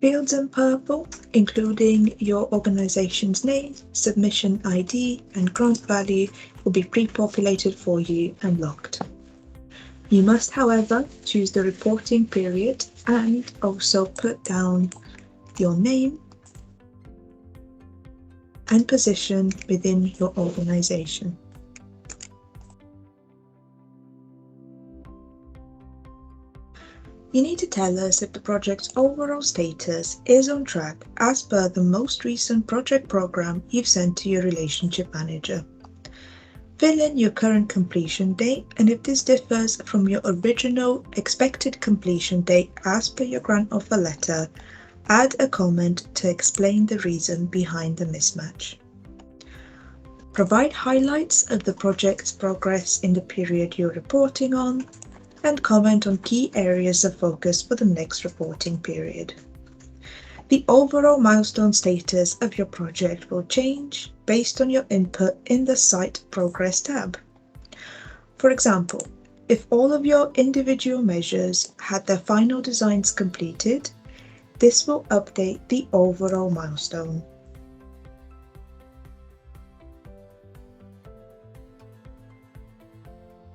Fields in purple, including your organization's name, submission ID, and grant value, will be pre-populated for you and locked. You must, however, choose the reporting period and also put down your name and position within your organization. You need to tell us if the project's overall status is on track as per the most recent project program you've sent to your relationship manager. Fill in your current completion date, and if this differs from your original expected completion date as per your grant offer letter, add a comment to explain the reason behind the mismatch. Provide highlights of the project's progress in the period you're reporting on, and comment on key areas of focus for the next reporting period. The overall milestone status of your project will change based on your input in the Site Progress tab. For example, if all of your individual measures had their final designs completed, this will update the overall milestone.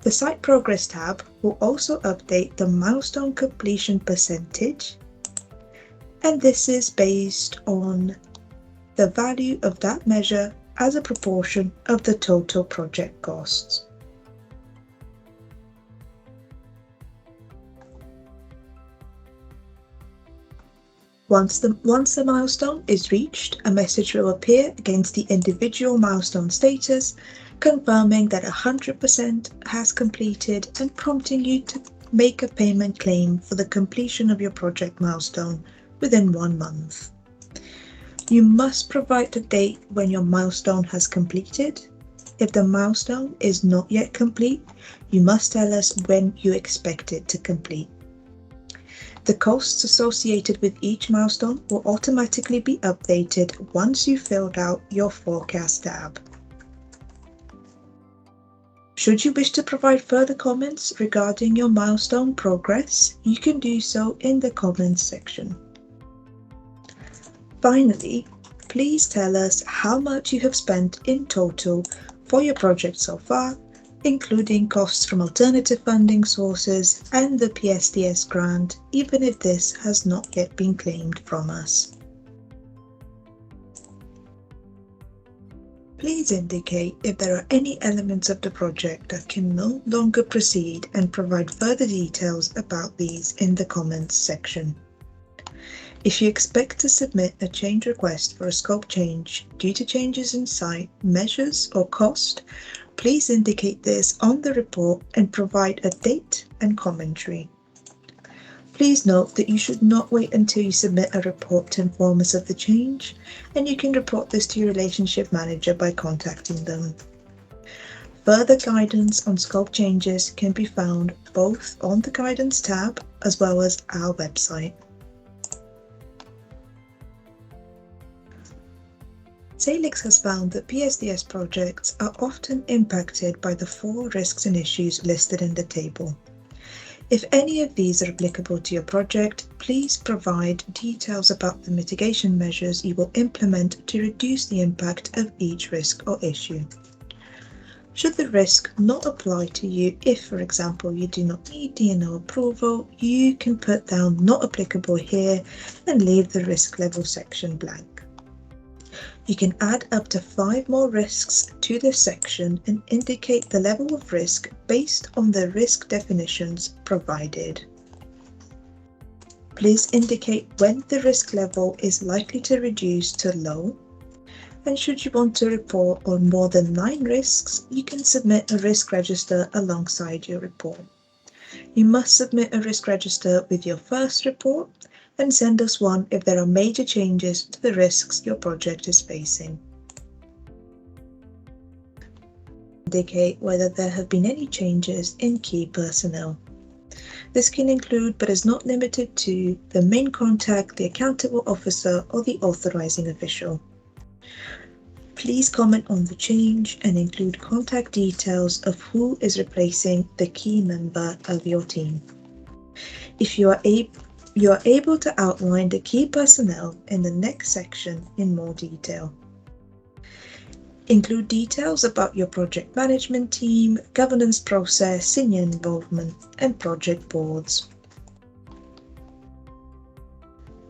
The Site Progress tab will also update the milestone completion percentage, and this is based on the value of that measure as a proportion of the total project costs. Once the milestone is reached, a message will appear against the individual milestone status, confirming that 100% has completed and prompting you to make a payment claim for the completion of your project milestone within 1 month. You must provide the date when your milestone has completed. If the milestone is not yet complete, you must tell us when you expect it to complete. The costs associated with each milestone will automatically be updated once you've filled out your forecast tab. Should you wish to provide further comments regarding your milestone progress, you can do so in the comments section. Finally, please tell us how much you have spent in total for your project so far, including costs from alternative funding sources and the PSDS grant, even if this has not yet been claimed from us. Please indicate if there are any elements of the project that can no longer proceed and provide further details about these in the comments section. If you expect to submit a change request for a scope change due to changes in site, measures, or cost, please indicate this on the report and provide a date and commentary. Please note that you should not wait until you submit a report to inform us of the change, and you can report this to your relationship manager by contacting them. Further guidance on scope changes can be found both on the Guidance tab as well as our website. Salix has found that PSDS projects are often impacted by the 4 risks and issues listed in the table. If any of these are applicable to your project, please provide details about the mitigation measures you will implement to reduce the impact of each risk or issue. Should the risk not apply to you, if, for example, you do not need DNO approval, you can put down not applicable here and leave the risk level section blank. You can add up to 5 more risks to this section and indicate the level of risk based on the risk definitions provided. Please indicate when the risk level is likely to reduce to low, and should you want to report on more than 9 risks, you can submit a risk register alongside your report. You must submit a risk register with your first report and send us one if there are major changes to the risks your project is facing. Indicate whether there have been any changes in key personnel. This can include, but is not limited to, the main contact, the accountable officer, or the authorizing official. Please comment on the change and include contact details of who is replacing the key member of your team. If you are able You are able to outline the key personnel in the next section in more detail. Include details about your project management team, governance process, senior involvement, and project boards.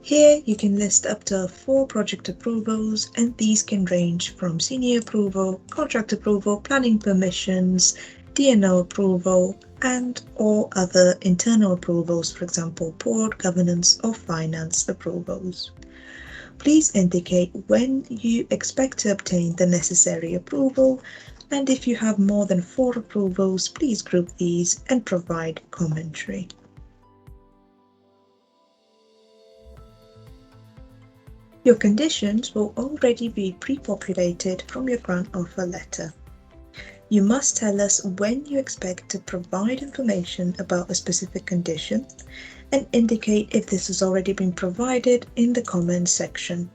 Here you can list up to 4 project approvals, and these can range from senior approval, contract approval, planning permissions, D&O approval, and or other internal approvals, for example, board, governance, or finance approvals. Please indicate when you expect to obtain the necessary approval, and if you have more than 4 approvals, please group these and provide commentary. Your conditions will already be pre-populated from your grant offer letter. You must tell us when you expect to provide information about a specific condition and indicate if this has already been provided in the comments section.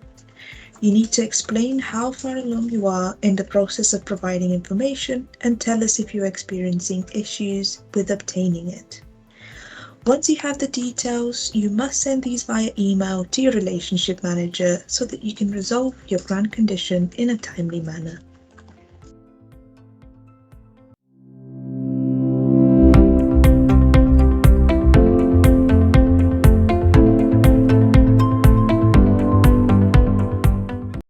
You need to explain how far along you are in the process of providing information and tell us if you're experiencing issues with obtaining it. Once you have the details, you must send these via email to your relationship manager so that you can resolve your grant condition in a timely manner.